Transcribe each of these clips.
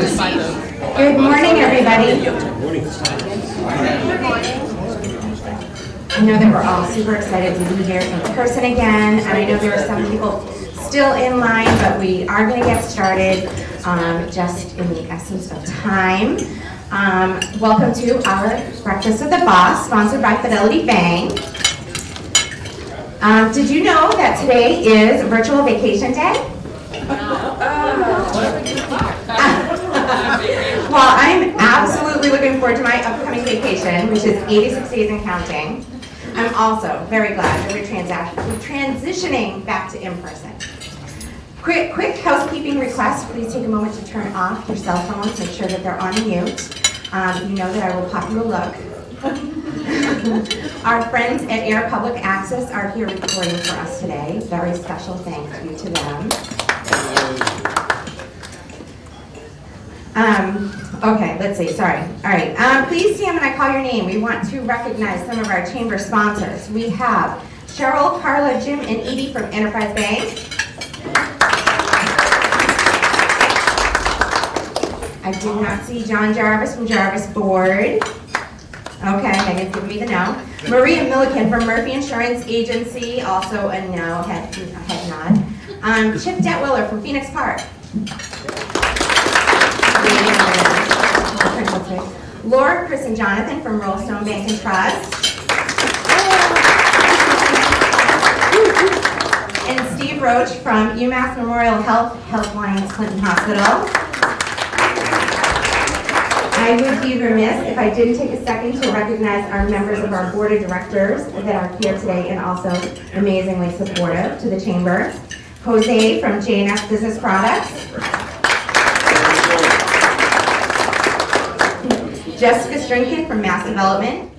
Good morning, everybody. I know that we're all super excited to be here in person again, and I know there are some people still in line, but we are going to get started just in the essence of time. Welcome to our Breakfast with the Boss, sponsored by Fidelity Bank. Did you know that today is Virtual Vacation Day? Well, I'm absolutely looking forward to my upcoming vacation, which is 86 days and counting. I'm also very glad that we're transitioning back to in-person. Quick housekeeping request. Please take a moment to turn off your cell phones. Make sure that they're on mute. You know that I will pop you a look. Our friends at Air Public Access are here recording for us today. Very special thank you to them. Okay, let's see, sorry. All right, please stand when I call your name. We want to recognize some of our chamber sponsors. We have Cheryl, Carla, Jim, and Edie from Enterprise Bank. I did not see John Jarvis from Jarvis Board. Okay, Megan's giving me the no. Maria Milliken from Murphy Insurance Agency, also a no, head nod. Chip Detwiller from Phoenix Park. Laura, Chris, and Jonathan from Rollstone Bank and Trust. And Steve Roach from UMass Memorial Health Alliance Clinton Hospital. I would be remiss if I didn't take a second to recognize our members of our board of directors that are here today and also amazingly supportive to the chamber. Jose from J&S Business Products. Jessica Strinkin from Mass Development.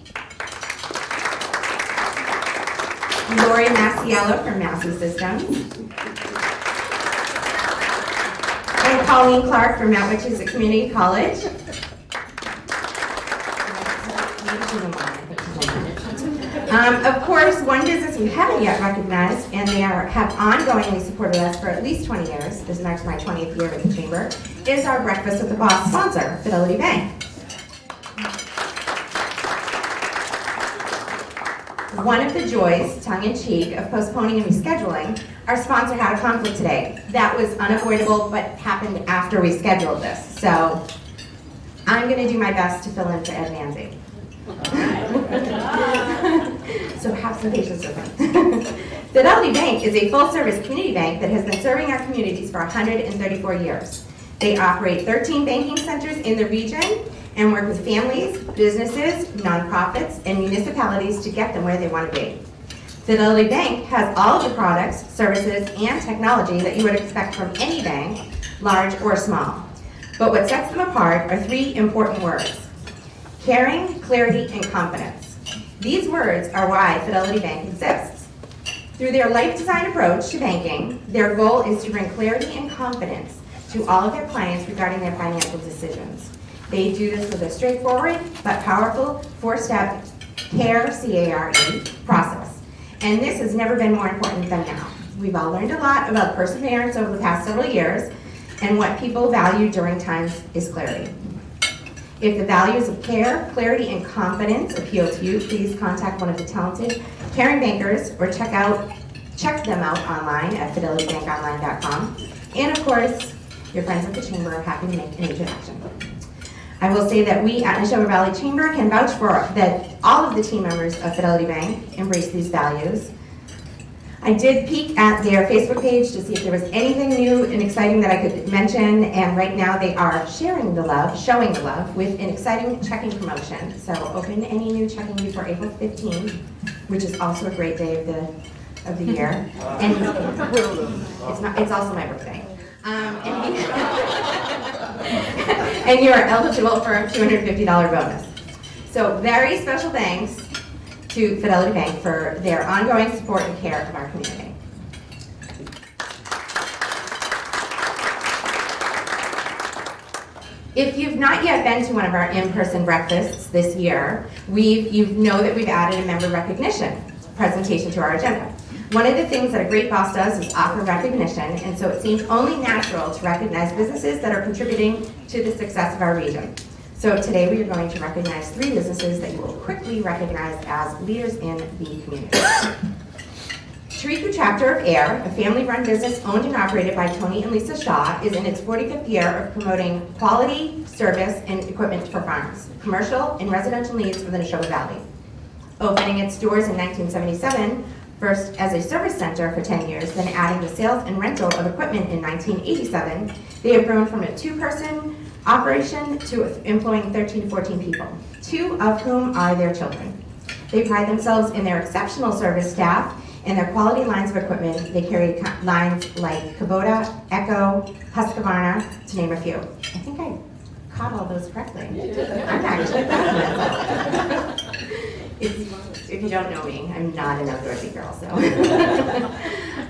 Lori Massiello from Massey Systems. And Colleen Clark from Mount Wachusett Community College. Of course, one business we haven't yet recognized, and they have ongoingly supported us for at least 20 years, this marks my 20th year with the Chamber, is our Breakfast with the Boss sponsor, Fidelity Bank. One of the joys, tongue-in-cheek, of postponing and rescheduling, our sponsor had a conflict today. That was unavoidable, but happened after we scheduled this. So I'm going to do my best to fill in for Ed Manzi. So have some patience with me. Fidelity Bank is a full-service community bank that has been serving our communities for 134 years. They operate 13 banking centers in the region and work with families, businesses, nonprofits, and municipalities to get them where they want to be. Fidelity Bank has all of the products, services, and technology that you would expect from any bank, large or small. But what sets them apart are three important words: caring, clarity, and confidence. These words are why Fidelity Bank exists. Through their life design approach to banking, their goal is to bring clarity and confidence to all of their clients regarding their financial decisions. They do this with a straightforward but powerful four-step CARE, C-A-R-E, process. And this has never been more important than now. We've all learned a lot about perseverance over the past several years, and what people value during times is clarity. If the values of care, clarity, and confidence appeal to you, please contact one of the talented, caring bankers or check them out online at fidelitybankonline.com. And of course, your friends at the Chamber are happy to make an introduction. I will say that we at Nashoba Valley Chamber can vouch for that all of the team members of Fidelity Bank embrace these values. I did peek at their Facebook page to see if there was anything new and exciting that I could mention, and right now they are showing the love with an exciting checking promotion. So open any new checking before April 15th, which is also a great day of the year. And it's also my birthday. And you are eligible for a $250 bonus. So very special thanks to Fidelity Bank for their ongoing support and care of our community. If you've not yet been to one of our in-person breakfasts this year, you know that we've added a member recognition presentation to our agenda. One of the things that a great boss does is offer recognition, and so it seems only natural to recognize businesses that are contributing to the success of our region. So today we are going to recognize 3 businesses that you will quickly recognize as leaders in the community. Toreku Chapter of Air, a family-run business owned and operated by Tony and Lisa Shaw, is in its 45th year of promoting quality, service, and equipment for farms, commercial, and residential needs of the Nashoba Valley. Opening its doors in 1977, first as a service center for 10 years, then adding the sales and rental of equipment in 1987, they have grown from a 2-person operation to employing 13 to 14 people, 2 of whom are their children. They pride themselves in their exceptional service staff and their quality lines of equipment. They carry lines like Kubota, Echo, Husqvarna, to name a few. I think I caught all those correctly. I'm actually proud of myself. If you don't know me, I'm not an outdoorsy girl, so.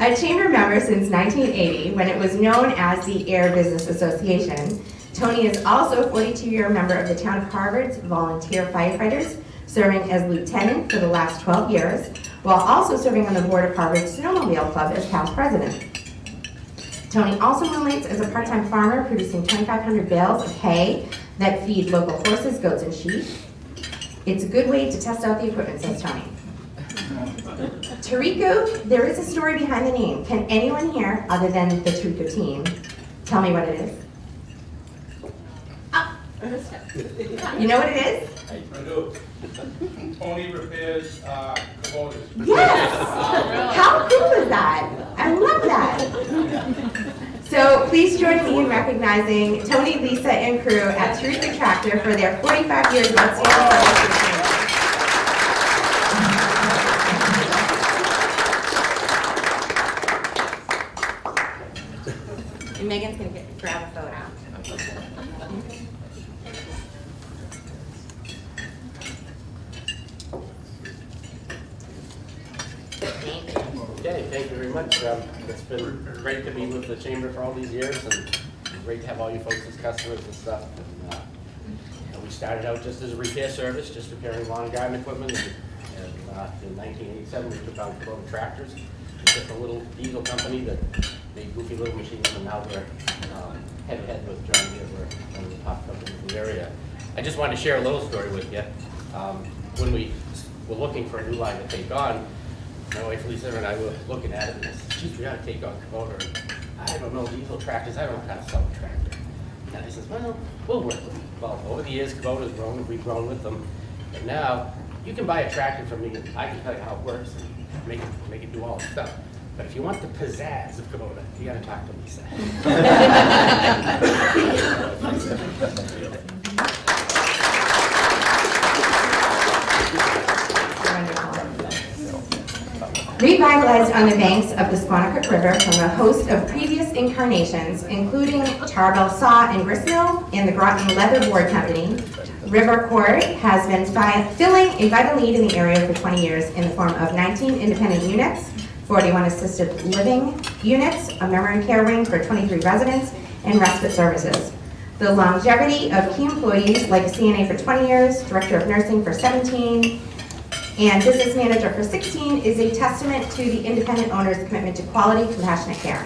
A chamber member since 1980, when it was known as the Air Business Association, Tony is also a 42-year member of the town of Harvard's volunteer firefighters, serving as lieutenant for the last 12 years, while also serving on the board of Harvard's Snowmobile Club as past president. Tony also moonlights as a part-time farmer, producing 2,500 bales of hay that feed local horses, goats, and sheep. It's a good way to test out the equipment, says Tony. Toreku, there is a story behind the name. Can anyone here, other than the Toreku team, tell me what it is? You know what it is? I do. Tony repairs Kubotas. Yes! How cool is that? I love that. So please join me in recognizing Tony, Lisa, and crew at Toreku Tractor for their 45 years of outstanding service. And Megan's going to grab a photo. Okay, thank you very much. It's been great to be with the chamber for all these years, and great to have all you folks as customers and stuff. And, we started out just as a repair service, just repairing lawn and garden equipment. And in 1987, we took on Kubota tractors. It's just a little diesel company that made goofy little machines, and now we're head-to-head with John Deere. We're one of the top companies in the area. I just wanted to share a little story with you. When we were looking for a new line to take on, my wife Lisa and I were looking at it and I said, geez, we got to take on Kubota. I don't know diesel tractors, I don't know how to sell a tractor. And I said, well, we'll work with them. Well, over the years, Kubota's grown, we've grown with them. And now, you can buy a tractor from me and I can tell you how it works and make it do all the stuff. But if you want the pizzazz of Kubota, you got to talk to Lisa. Revitalized on the banks of the Squanicook River from a host of previous incarnations, including Tarbell Saw and Grist Mill and the Groton Leather Board Company, RiverCourt has been filling a vital need in the area for 20 years in the form of 19 independent units, 41 assisted living units, a memory care wing for 23 residents, and respite services. The longevity of key employees, like a CNA for 20 years, director of nursing for 17, and business manager for 16, is a testament to the independent owners' commitment to quality, compassionate care.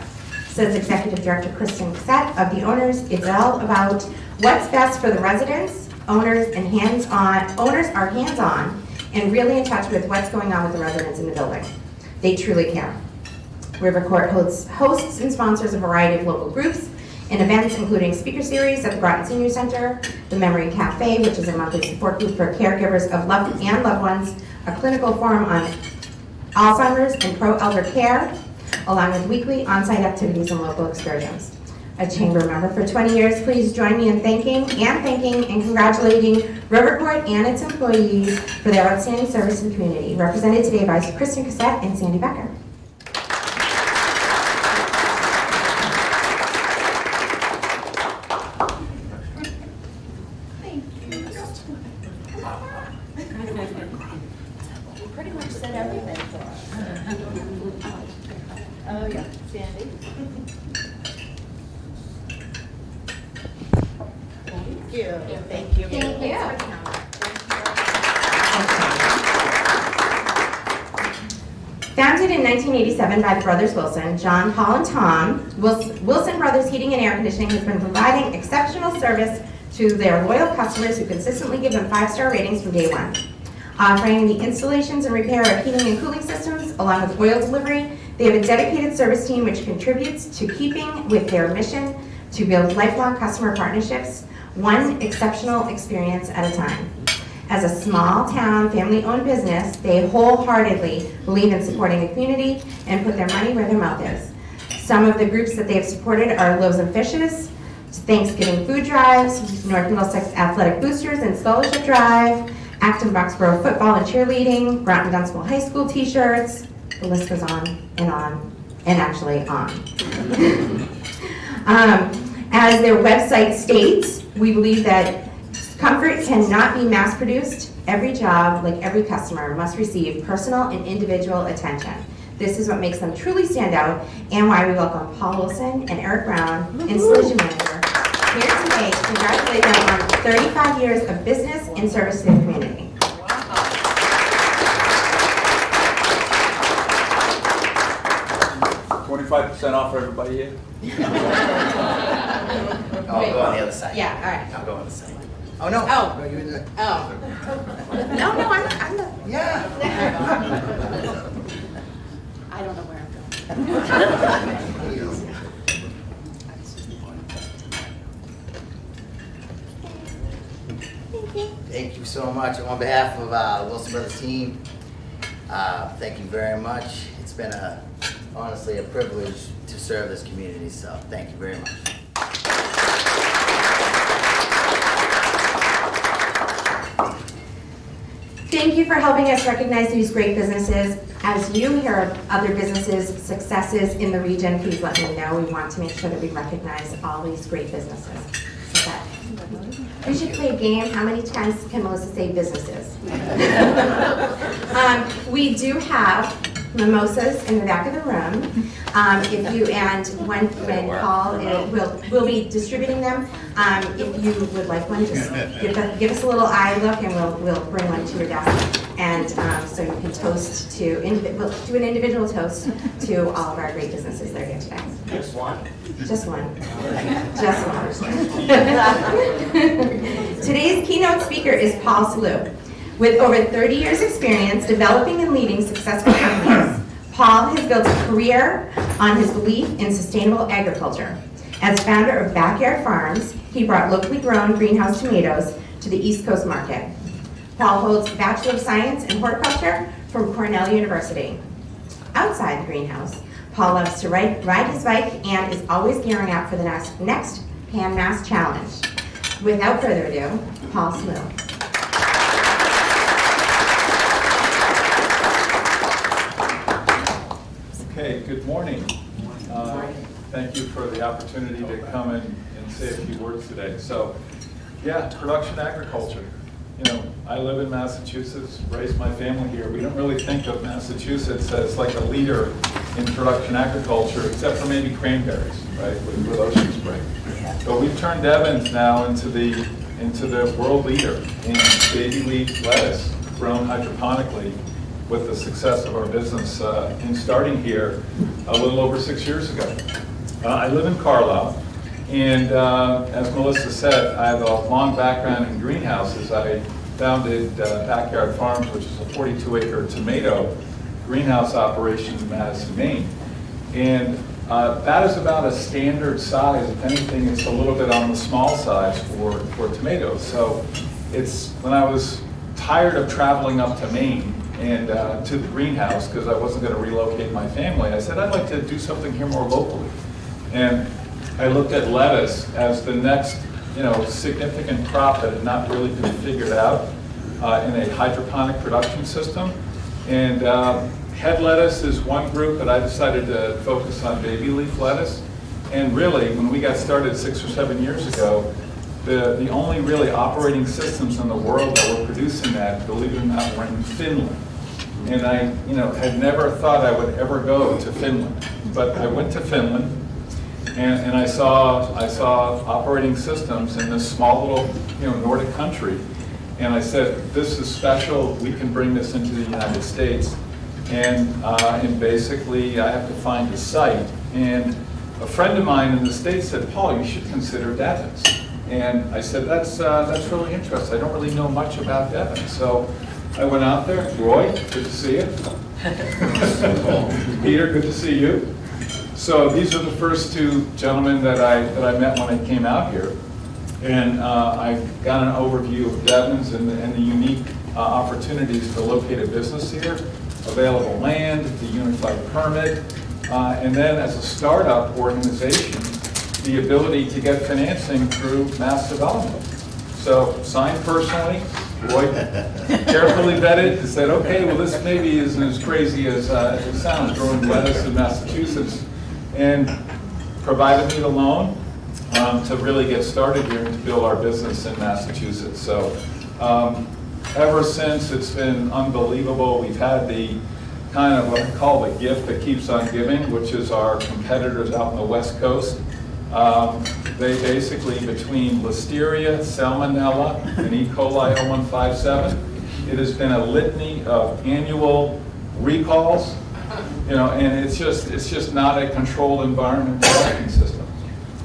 Says Executive Director Kristen Cassette of the owners, it's all about what's best for the residents. Owners are hands-on and really in touch with what's going on with the residents in the building. They truly care. RiverCourt hosts and sponsors a variety of local groups and events, including speaker series at the Groton Senior Center, the Memory Cafe, which is a monthly support group for caregivers of loved ones, a clinical forum on Alzheimer's and pro-elder care, along with weekly on-site activities and local excursions. A chamber member for 20 years, please join me in thanking and congratulating RiverCourt and its employees for their outstanding service in the community. Represented today by Kristen Cassette and Sandy Becker. Pretty much said everything for us. Oh yeah, Sandy. Thank you. Thank you. Thank you. Founded in 1987 by the brothers Wilson, John, Paul, and Tom, Wilson Brothers Heating and Air Conditioning has been providing exceptional service to their loyal customers who consistently give them 5-star ratings from day one. Offering the installations and repair of heating and cooling systems, along with oil delivery, they have a dedicated service team which contributes to keeping with their mission to build lifelong customer partnerships, one exceptional experience at a time. As a small-town, family-owned business, they wholeheartedly believe in supporting the community and put their money where their mouth is. Some of the groups that they have supported are Loaves and Fishes, Thanksgiving Food Drives, North Middlesex Athletic Boosters and Scholarship Drive, Acton Boxborough Football and Cheerleading, Groton Dunstable High School T-shirts. The list goes on, and actually on. As their website states, we believe that comfort cannot be mass-produced. Every job, like every customer, must receive personal and individual attention. This is what makes them truly stand out, and why we welcome Paul Wilson and Eric Brown, Installation Manager, here today to congratulate them on 35 years of business and service to the community. 25% off for everybody here? I'll go on the other side. Yeah, all right. I'll go on the side. Oh, no. Oh. No, you're in the. Oh. No, I'm the. Yeah. I don't know where I'm going. Thank you so much. On behalf of Wilson Brothers team, thank you very much. It's been honestly a privilege to serve this community, so thank you very much. Thank you for helping us recognize these great businesses. As you hear of other businesses' successes in the region, please let me know. We want to make sure that we recognize all these great businesses. Okay. We should play a game. How many times can Melissa say businesses? We do have mimosas in the back of the room. When Paul will be distributing them, if you would like one, just give us a little eye look, and we'll bring one to your desk, and so you can toast to we'll do an individual toast to all of our great businesses that are here today. Just one. Just one. Just one. Today's keynote speaker is Paul Salou. With over 30 years experience developing and leading successful companies, Paul has built a career on his belief in sustainable agriculture. As founder of Backyard Farms, he brought locally grown greenhouse tomatoes to the East Coast market. Paul holds a Bachelor of Science in Horticulture from Cornell University. Outside the greenhouse, Paul loves to ride his bike and is always gearing up for the next Pan Mass Challenge. Without further ado, Paul Salou. Okay, good morning. Thank you for the opportunity to come and say a few words today. So, yeah, production agriculture. You know, I live in Massachusetts, raised my family here. We don't really think of Massachusetts as like a leader in production agriculture, except for maybe cranberries, right, with Ocean Spray. But we've turned Evans now into the world leader in baby leaf lettuce grown hydroponically, with the success of our business in starting here a little over 6 years ago. I live in Carlisle, and as Melissa said, I have a long background in greenhouses. I founded Backyard Farms, which is a 42-acre tomato greenhouse operation in Madison, Maine. And that is about a standard size. If anything, it's a little bit on the small size for tomatoes. So it's when I was tired of traveling up to Maine and to the greenhouse, because I wasn't going to relocate my family, I said I'd like to do something here more locally. And I looked at lettuce as the next, significant crop that had not really been figured out in a hydroponic production system. And head lettuce is one group, but I decided to focus on baby leaf lettuce. And really, when we got started 6 or 7 years ago, the only really operating systems in the world that were producing that, believe it or not, were in Finland. And I, had never thought I would ever go to Finland, but I went to Finland, and I saw operating systems in this small little, Nordic country, and I said, this is special. We can bring this into the United States. And basically I have to find a site. And a friend of mine in the States said, Paul, you should consider Devon's. And I said, that's really interesting. I don't really know much about Devon's. So I went out there. Roy, good to see you. Peter, good to see you. So these are the first two gentlemen that I met when I came out here. And I got an overview of Devon's and the unique opportunities to locate a business here, available land, the unified permit, and then as a startup organization, the ability to get financing through mass development. So signed personally, Roy carefully vetted and said, okay, well this maybe isn't as crazy as it sounds, growing lettuce in Massachusetts, and provided me the loan to really get started here and to build our business in Massachusetts. So ever since, it's been unbelievable. We've had the kind of what I call the gift that keeps on giving, which is our competitors out on the West Coast. They basically, between Listeria, Salmonella, and E. coli 0157, it has been a litany of annual recalls, and it's just not a controlled environment production system.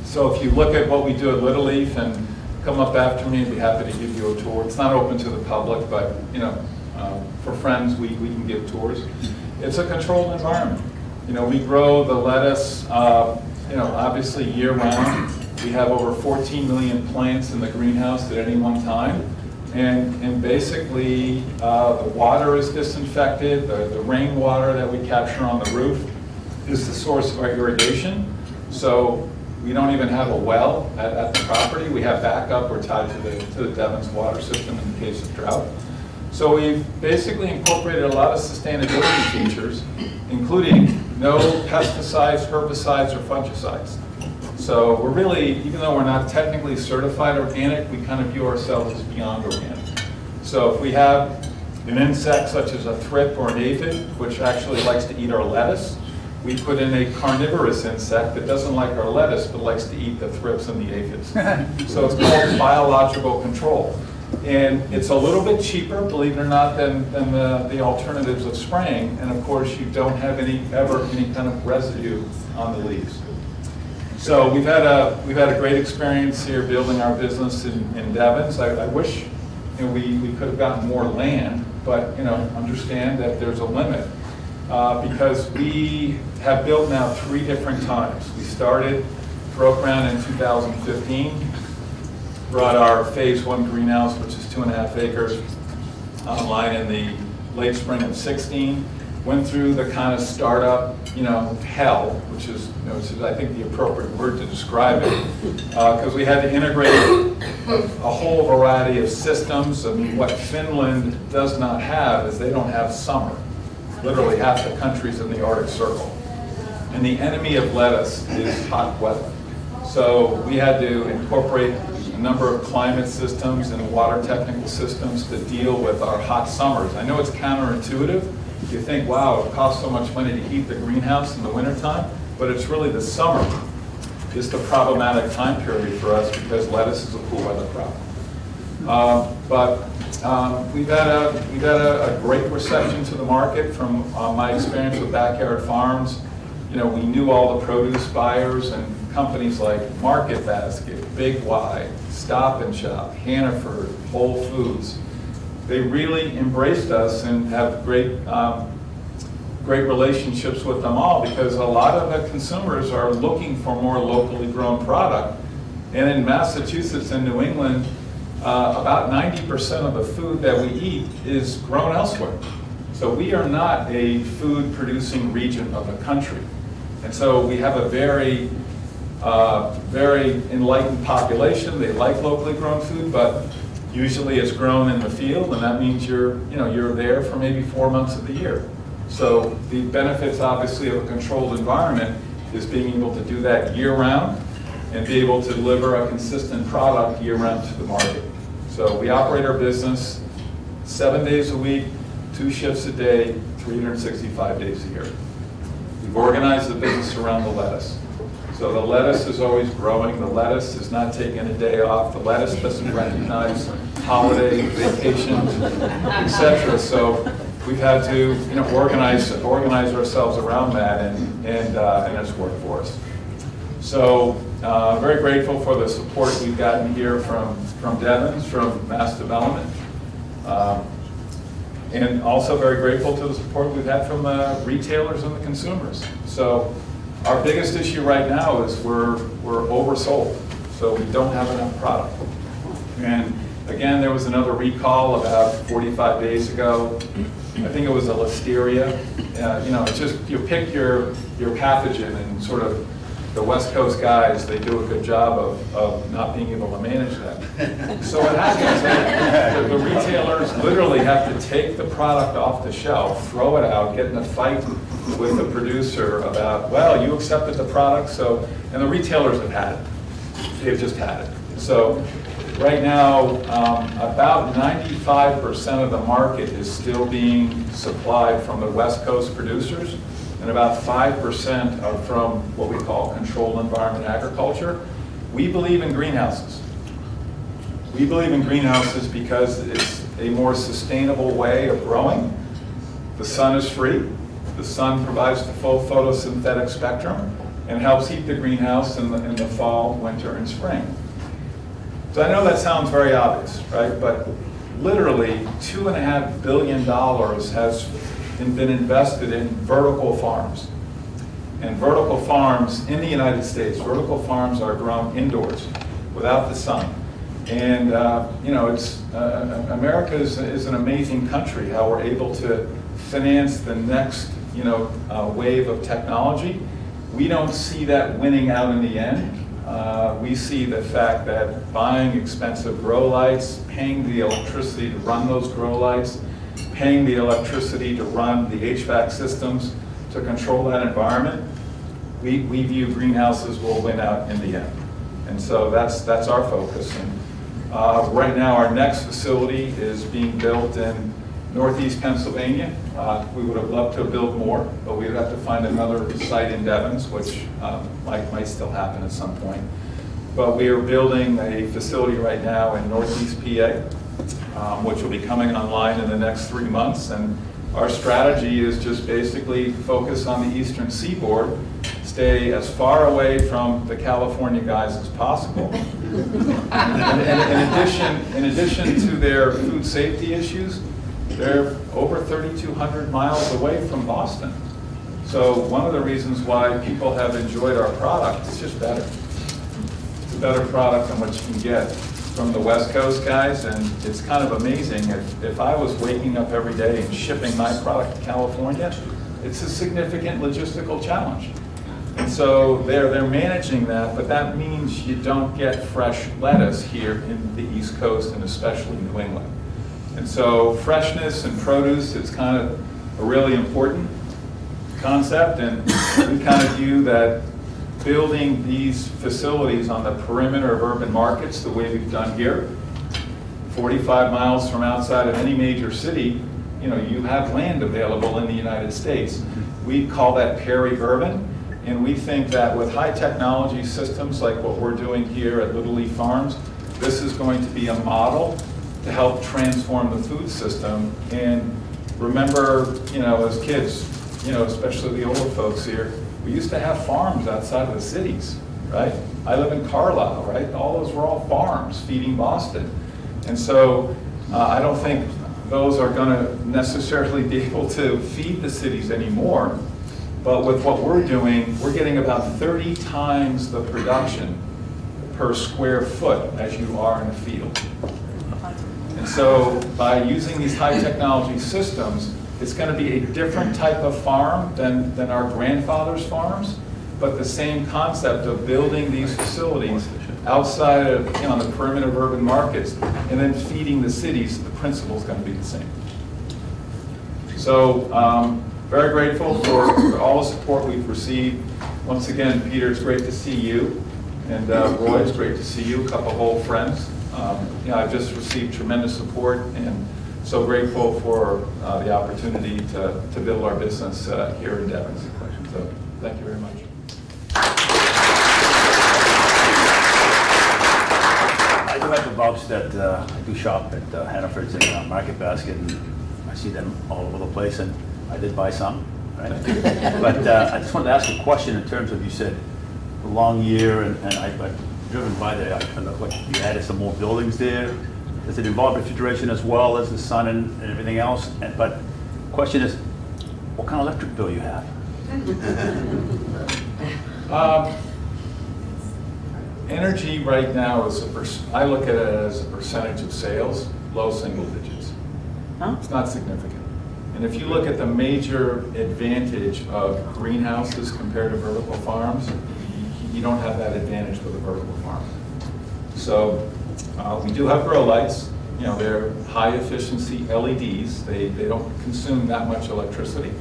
So if you look at what we do at Little Leaf and come up after me, I'd be happy to give you a tour. It's not open to the public, but for friends, we can give tours. It's a controlled environment. We grow the lettuce, obviously year-round. We have over 14 million plants in the greenhouse at any one time. And basically, the water is disinfected. The rainwater that we capture on the roof is the source of our irrigation. So we don't even have a well at the property. We have backup. We're tied to the Devon's water system in the case of drought. So we've basically incorporated a lot of sustainability features, including no pesticides, herbicides, or fungicides. So we're really, even though we're not technically certified organic, we kind of view ourselves as beyond organic. So if we have an insect such as a thrip or an aphid, which actually likes to eat our lettuce, we put in a carnivorous insect that doesn't like our lettuce, but likes to eat the thrips and the aphids. So it's called biological control. And it's a little bit cheaper, believe it or not, than the alternatives of spraying. And of course, you don't have any kind of residue on the leaves. So we've had a great experience here building our business in Devon's. I wish we could have gotten more land, but understand that there's a limit. Because we have built now 3 different times. We broke ground in 2015, brought our phase 1 greenhouse, which is 2.5 acres, online in the late spring of 16. Went through the kind of startup, hell, which is I think the appropriate word to describe it, because we had to integrate a whole variety of systems. I mean, what Finland does not have is they don't have summer. Literally half the country's in the Arctic Circle. And the enemy of lettuce is hot weather. So we had to incorporate a number of climate systems and water technical systems to deal with our hot summers. I know it's counterintuitive. You think, wow, it costs so much money to heat the greenhouse in the wintertime, but it's really the summer is the problematic time period for us because lettuce is a cool weather crop. We've had a great reception to the market from my experience with Backyard Farms. We knew all the produce buyers and companies like Market Basket, Big Y, Stop and Shop, Hannaford, Whole Foods. They really embraced us and have great relationships with them all because a lot of the consumers are looking for more locally grown product. And in Massachusetts and New England, about 90% of the food that we eat is grown elsewhere. So we are not a food producing region of the country. And so we have a very enlightened population. They like locally grown food, but usually it's grown in the field, and that means you're there for maybe 4 months of the year. So the benefits, obviously, of a controlled environment is being able to do that year-round and be able to deliver a consistent product year-round to the market. So we operate our business 7 days a week, 2 shifts a day, 365 days a year. We've organized the business around the lettuce. So the lettuce is always growing. The lettuce is not taking a day off. The lettuce doesn't recognize holiday, vacations, etc. So we've had to, organize ourselves around that, and it's worked for us. So very grateful for the support we've gotten here from Devon's, from Mass Development. And also very grateful to the support we've had from the retailers and the consumers. So our biggest issue right now is we're oversold, so we don't have enough product. And again, there was another recall about 45 days ago. I think it was a listeria. It's just you pick your pathogen, and sort of the West Coast guys, they do a good job of not being able to manage that. So what happens is the retailers literally have to take the product off the shelf, throw it out, get in a fight with the producer about, well, you accepted the product, so, and the retailers have had it. They've just had it. So right now, about 95% of the market is still being supplied from the West Coast producers, and about 5% are from what we call controlled environment agriculture. We believe in greenhouses. We believe in greenhouses because it's a more sustainable way of growing. The sun is free. The sun provides the full photosynthetic spectrum and helps heat the greenhouse in the fall, winter, and spring. So I know that sounds very obvious, right? But literally $2.5 billion has been invested in vertical farms. And vertical farms in the United States, vertical farms are grown indoors without the sun. And America is an amazing country, how we're able to finance the next wave of technology. We don't see that winning out in the end. We see the fact that buying expensive grow lights, paying the electricity to run those grow lights, paying the electricity to run the HVAC systems to control that environment, we view greenhouses will win out in the end. And so that's our focus. And right now our next facility is being built in Northeast Pennsylvania. We would have loved to build more, but we would have to find another site in Devon's, which might still happen at some point. But we are building a facility right now in Northeast PA, which will be coming online in the next 3 months. And our strategy is just basically focus on the eastern seaboard, stay as far away from the California guys as possible. In addition to their food safety issues, they're over 3,200 miles away from Boston. So one of the reasons why people have enjoyed our product is just better. It's a better product than what you can get from the West Coast guys, and it's kind of amazing. If I was waking up every day and shipping my product to California, it's a significant logistical challenge. And so they're managing that, but that means you don't get fresh lettuce here in the East Coast, and especially New England. And so freshness and produce is kind of a really important concept, and we kind of view that building these facilities on the perimeter of urban markets the way we've done here, 45 miles from outside of any major city, you have land available in the United States. We call that peri-urban, and we think that with high technology systems like what we're doing here at Little Leaf Farms, this is going to be a model to help transform the food system. And remember, as kids, especially the older folks here, we used to have farms outside of the cities, right? I live in Carlisle, right? All those were all farms feeding Boston. And so I don't think those are going to necessarily be able to feed the cities anymore. But with what we're doing, we're getting about 30 times the production per square foot as you are in a field. And so by using these high technology systems, it's going to be a different type of farm than our grandfather's farms, but the same concept of building these facilities outside of, on the perimeter of urban markets and then feeding the cities. The principle is going to be the same. So very grateful for all the support we've received. Once again, Peter, it's great to see you. And Roy, it's great to see you, a couple of old friends. I've just received tremendous support, and so grateful for the opportunity to build our business here in Devon. So thank you very much. I do have to vouch that I do shop at Hannaford's and Market Basket, and I see them all over the place, and I did buy some, right? But I just wanted to ask a question in terms of, you said a long year, and I've driven by there, I kind of like you added some more buildings there. Does it involve refrigeration as well as the sun and everything else? But the question is, what kind of electric bill you have? Energy right now is I look at it as a percentage of sales, low single digits. Huh? It's not significant. And if you look at the major advantage of greenhouses compared to vertical farms, you don't have that advantage with a vertical farm. So we do have grow lights. You know, they're high efficiency LEDs. They don't consume that much electricity.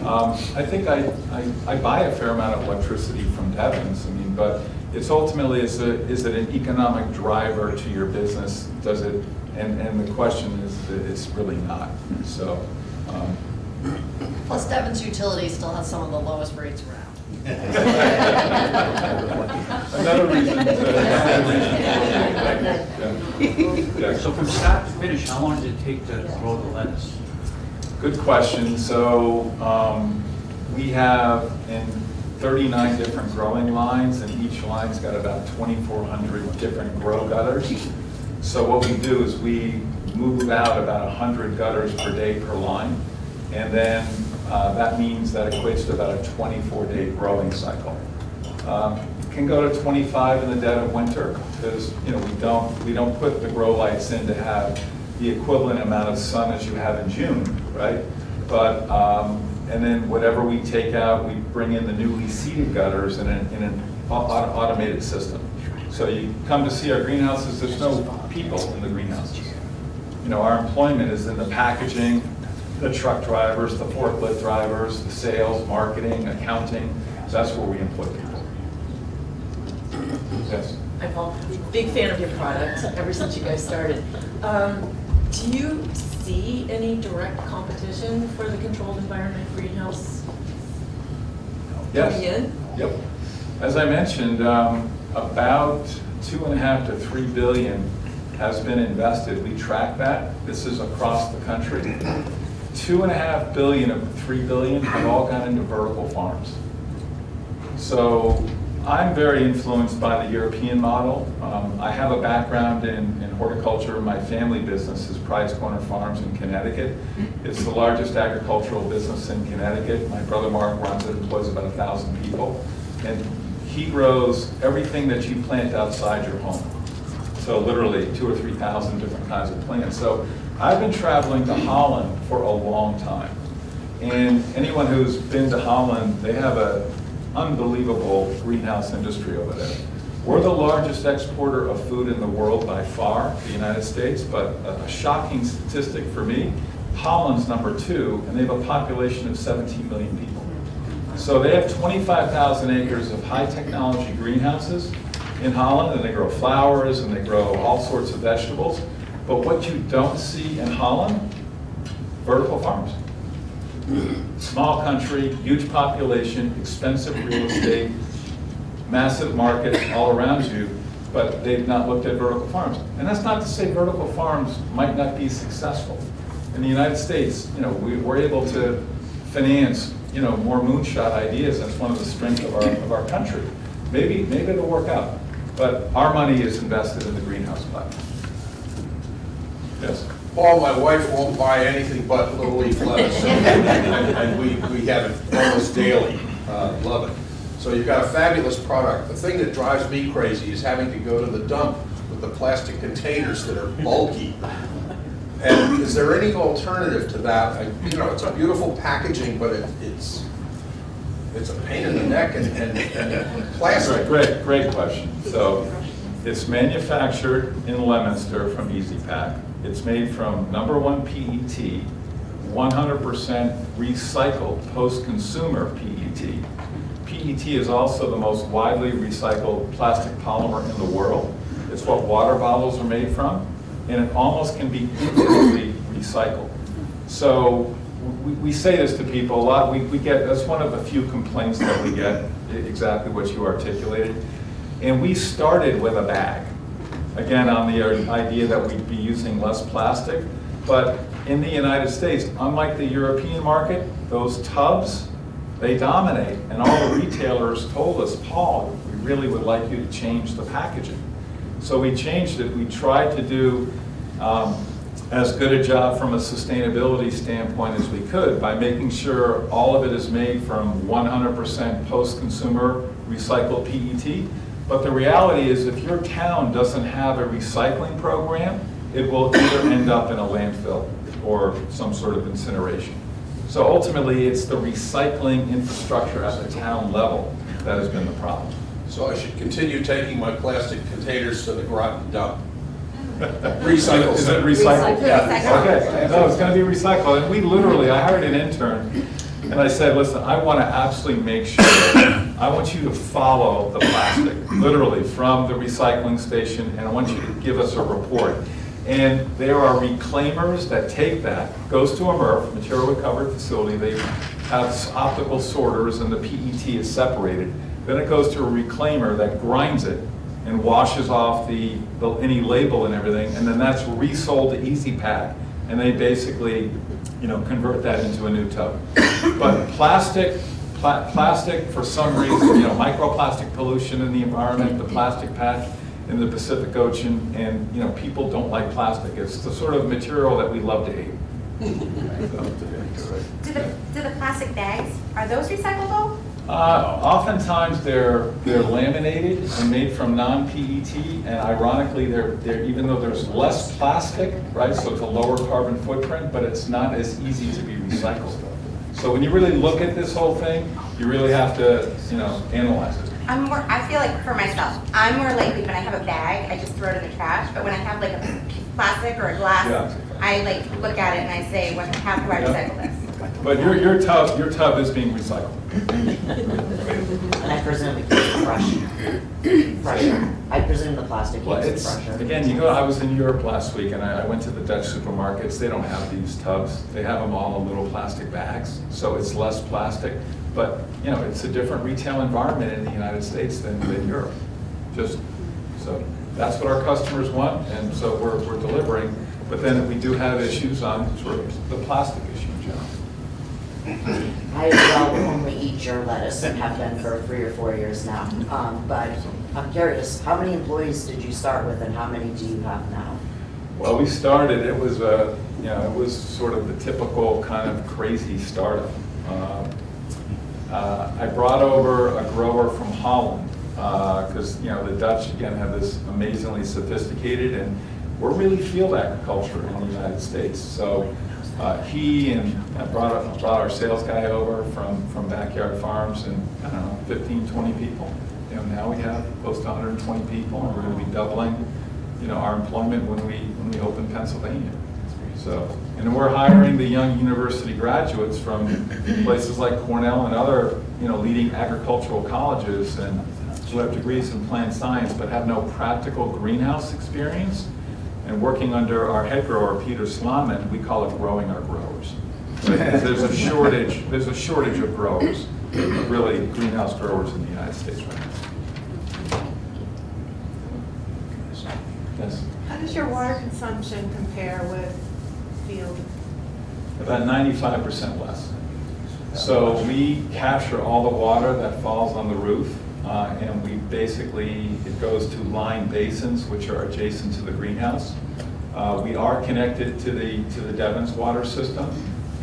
I think I buy a fair amount of electricity from Devon's. I mean, but it's ultimately, is it an economic driver to your business? Does it? And the question is that it's really not. So. Plus, Devon's utility still has some of the lowest rates around. Another reason to. So from start to finish, how long did it take to grow the lettuce? Good question. So we have in 39 different growing lines, and each line's got about 2,400 different grow gutters. So what we do is we move out about 100 gutters per day per line, and then that means that equates to about a 24-day growing cycle. Can go to 25 in the dead of winter because we don't put the grow lights in to have the equivalent amount of sun as you have in June, right? But and then whatever we take out, we bring in the newly seeded gutters in an automated system. So you come to see our greenhouses, there's no people in the greenhouses. You know, our employment is in the packaging, the truck drivers, the forklift drivers, the sales, marketing, accounting. So that's where we employ people. Yes. I'm a big fan of your product ever since you guys started. Do you see any direct competition for the controlled environment greenhouse Yes. coming in? Yep. As I mentioned, about 2.5 to 3 billion has been invested. We track that. This is across the country. 2.5 billion of 3 billion have all gone into vertical farms. So I'm very influenced by the European model. I have a background in horticulture. My family business is Pride's Corner Farms in Connecticut. It's the largest agricultural business in Connecticut. My brother Mark runs it, employs about 1,000 people. And he grows everything that you plant outside your home. So literally 2,000 or 3,000 different kinds of plants. So I've been traveling to Holland for a long time. And anyone who's been to Holland, they have an unbelievable greenhouse industry over there. We're the largest exporter of food in the world by far, the United States, but a shocking statistic for me, Holland's #2, and they have a population of 17 million people. So they have 25,000 acres of high technology greenhouses in Holland, and they grow flowers and they grow all sorts of vegetables. But what you don't see in Holland, vertical farms. Small country, huge population, expensive real estate, massive market all around you, but they've not looked at vertical farms. And that's not to say vertical farms might not be successful. In the United States, we're able to finance, more moonshot ideas. That's one of the strengths of our country. Maybe it'll work out, but our money is invested in the greenhouse platform. Yes. Paul, my wife won't buy anything but little leaf lettuce, and we have it almost daily. Love it. So you've got a fabulous product. The thing that drives me crazy is having to go to the dump with the plastic containers that are bulky. And is there any alternative to that? It's a beautiful packaging, but it's a pain in the neck and plastic. Great question. So it's manufactured in Leominster from Easy Pack. It's made from #1 PET, 100% recycled post-consumer PET. PET is also the most widely recycled plastic polymer in the world. It's what water bottles are made from, and it almost can be infinitely recycled. So we say this to people a lot. We get, that's one of the few complaints that we get, exactly what you articulated. And we started with a bag. Again, on the idea that we'd be using less plastic. But in the United States, unlike the European market, those tubs, they dominate. And all the retailers told us, Paul, we really would like you to change the packaging. So we changed it. We tried to do as good a job from a sustainability standpoint as we could by making sure all of it is made from 100% post-consumer recycled PET. But the reality is if your town doesn't have a recycling program, it will either end up in a landfill or some sort of incineration. So ultimately, it's the recycling infrastructure at the town level that has been the problem. So I should continue taking my plastic containers to the Groton dump. Recycle. Is it center. recycled? Recycle. Okay, no, it's gonna be recycled. And we literally, I hired an intern, and I said, listen, I wanna absolutely make sure, I want you to follow the plastic, literally, from the recycling station, and I want you to give us a report. And there are reclaimers that take that, goes to a MRF, material recovery facility, they have optical sorters, and the PET is separated. Then it goes to a reclaimer that grinds it and washes off any label and everything, and then that's resold to Easy Pack, and they basically, convert that into a new tub. But plastic for some reason, microplastic pollution in the environment, the plastic patch in the Pacific Ocean, and people don't like plastic. It's the sort of material that we love to hate. Do the plastic bags, are those recyclable? Oftentimes they're laminated and made from non-PET, and ironically, they're even though there's less plastic, right? So it's a lower carbon footprint, but it's not as easy to be recycled. So when you really look at this whole thing, you really have to, analyze it. I feel like for myself, I'm more likely when I have a bag, I just throw it in the trash. But when I have like a plastic or a glass, Yeah. I look at it and I say, how do I recycle this? But your tub is being recycled. And I presume it keeps fresher. I presume the plastic Well, keeps it it's, fresher. again, I was in Europe last week, and I went to the Dutch supermarkets. They don't have these tubs. They have them all in little plastic bags, so it's less plastic. But, it's a different retail environment in the United States than Europe. So that's what our customers want, and so we're delivering. But then we do have issues on sort of the plastic issue in general. I as well only eat your lettuce and have been for 3 or 4 years now. But I'm curious, how many employees did you start with and how many do you have now? Well, we started, it was sort of the typical kind of crazy startup. I brought over a grower from Holland, because, the Dutch, again, have this amazingly sophisticated, and we're really field agriculture in the United States. So I brought our sales guy over from Backyard Farms, and I don't know, 15, 20 people. Now we have close to 120 people, and we're going to be doubling, our employment when we open Pennsylvania. So, and we're hiring the young university graduates from places like Cornell and other, leading agricultural colleges, and who have degrees in plant science but have no practical greenhouse experience. And working under our head grower, Peter Sloman, we call it growing our growers. There's a shortage of growers, really greenhouse growers in the United States right now. Yes. How does your water consumption compare with field? About 95% less. So we capture all the water that falls on the roof, and we basically, it goes to lined basins, which are adjacent to the greenhouse. We are connected to the Devon's water system,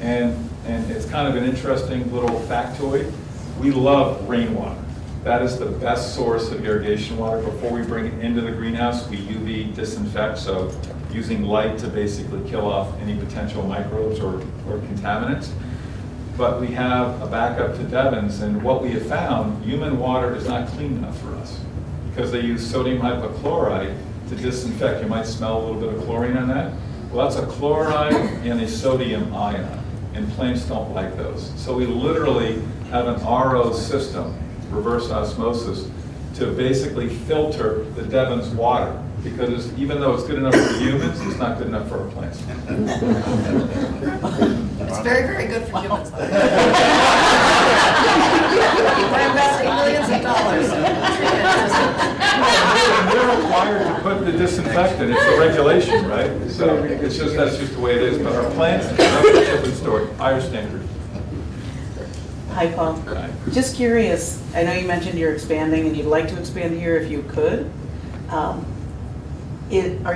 and it's kind of an interesting little factoid. We love rainwater. That is the best source of irrigation water. Before we bring it into the greenhouse, we UV disinfect, so using light to basically kill off any potential microbes or contaminants. But we have a backup to Devon's, and what we have found, human water is not clean enough for us because they use sodium hypochlorite to disinfect. You might smell a little bit of chlorine on that. Well, that's a chloride and a sodium ion, and plants don't like those. So we literally have an RO system, reverse osmosis, to basically filter the Devon's water, because even though it's good enough for humans, it's not good enough for our plants. It's very, very good for humans. We're investing millions of dollars. We're required to put of the disinfectant, it's a regulation, right? So it's just, that's just the way it is, but our plants, that's a different story, higher standard. Hi, Paul. Right. Just curious, I know you mentioned you're expanding and you'd like to expand here if you could. Are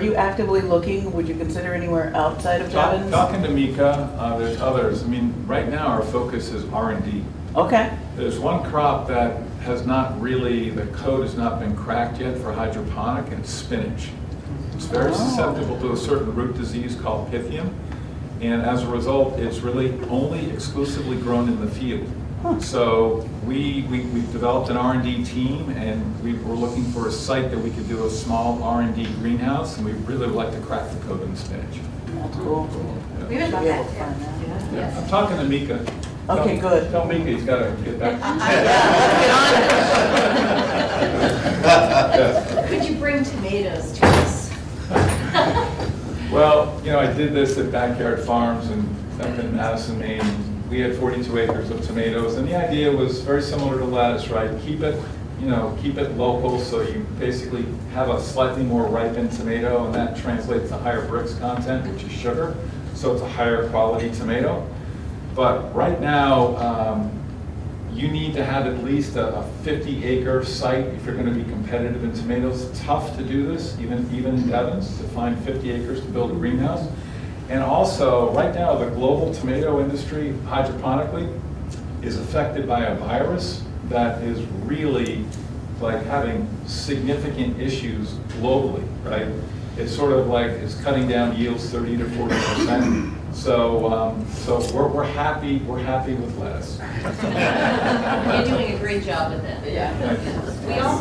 you actively looking, would you consider anywhere outside of Devon's? Talking to Mika, there's others. I mean, right now our focus is R&D. Okay. There's one crop that has not really, the code has not been cracked yet for hydroponic, and it's spinach. It's very susceptible to a certain root disease called Pythium, and as a result, it's really only exclusively grown in the field. So we've developed an R&D team, and we're looking for a site that we could do a small R&D greenhouse, and we really would like to crack the code in spinach. That's cool. We would love Be able that to find too. that. Yeah, I'm talking to Mika. Okay, good. Tell Mika he's got to get back. Could you bring tomatoes to us? Well, you know, I did this at Backyard Farms up in Madison, Maine. We had 42 acres of tomatoes, and the idea was very similar to lettuce, right? Keep it local, so you basically have a slightly more ripened tomato, and that translates to higher Brix content, which is sugar, so it's a higher quality tomato. But right now, you need to have at least a 50-acre site if you're going to be competitive in tomatoes. It's tough to do this, even in Devon's, to find 50 acres to build a greenhouse. And also, right now, the global tomato industry, hydroponically, is affected by a virus that is really like having significant issues globally, right? It's sort of like it's cutting down yields 30 to 40%. So we're happy with lettuce. You're doing a great job with it. Yeah.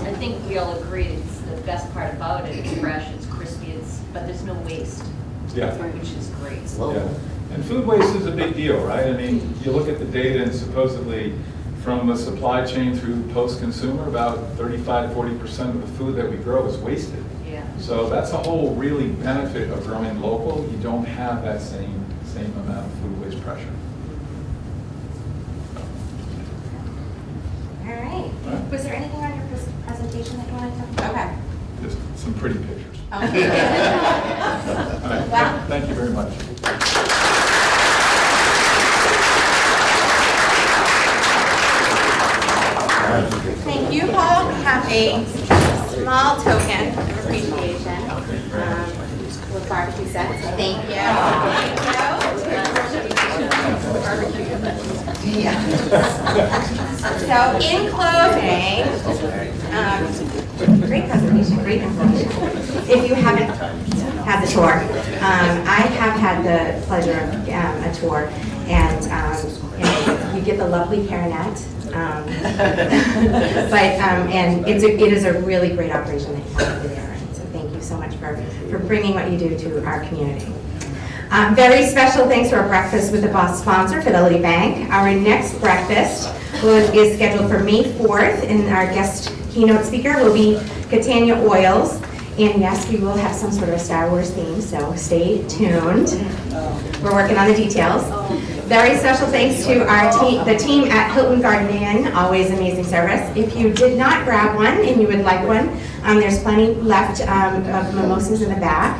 I think we all agree it's the best part about it. It's fresh, it's crispy, but there's no waste. Yeah. Which is great. Yeah. And food waste is a big deal, right? I mean, you look at the data, and supposedly from the supply chain through post-consumer, about 35–40% of the food that we grow is wasted. Yeah. So that's a whole really benefit of growing local. You don't have that same amount of food waste pressure. All right. Was there anything on your presentation that you wanted to? Okay. Just some pretty pictures. Okay. All right. Wow. Thank you very much. Thank you, Paul. We have a small token of appreciation with barbecue sets. Thank you. So in closing, great presentation, great information. If you haven't had the tour, I have had the pleasure of a tour, and you get the lovely hairnet. And it is a really great operation that you have over there. And so thank you so much for bringing what you do to our community. Very special thanks to our Breakfast with the Boss sponsor, Fidelity Bank. Our next breakfast is scheduled for May 4th, and our guest keynote speaker will be Catania Oils. And yes, we will have some sort of Star Wars theme, so stay tuned. We're working on the details. Very special thanks to the team at Hilton Garden Inn, always amazing service. If you did not grab one and you would like one, there's plenty left of mimosas in the back.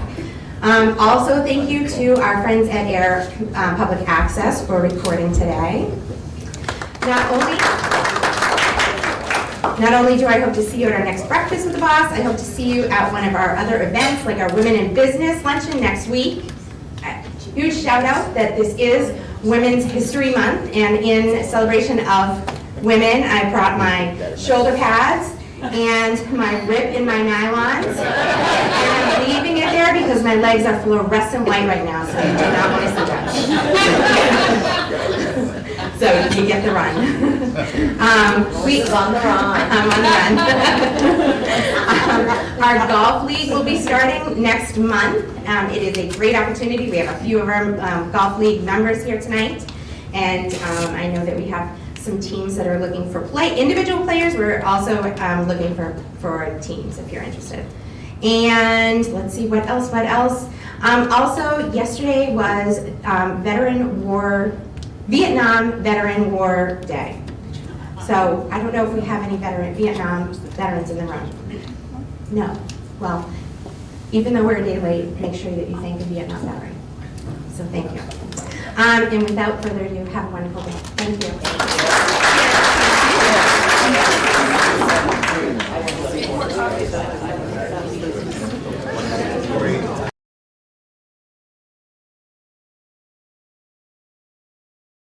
Also, thank you to our friends at Air Public Access for recording today. Not only do I hope to see you at our next Breakfast with the Boss, I hope to see you at one of our other events, like our Women in Business Luncheon next week. Huge shout out that this is Women's History Month, and in celebration of women, I brought my shoulder pads and my rip in my nylons, and I'm leaving it there because my legs are fluorescent white right now, so you do not want to see that. So you get the run. He's on the run. I'm on the run. Our golf league will be starting next month. It is a great opportunity. We have a few of our golf league members here tonight, and I know that we have some teams that are looking for individual players. We're also looking for teams if you're interested. And let's see, what else? Also, yesterday was Vietnam Veteran War Day. So I don't know if we have any Vietnam veterans in the room. No. Well, Even though we're a day late, make sure that you thank the Vietnam veteran. So thank you. And without further ado, have a wonderful day. Thank you.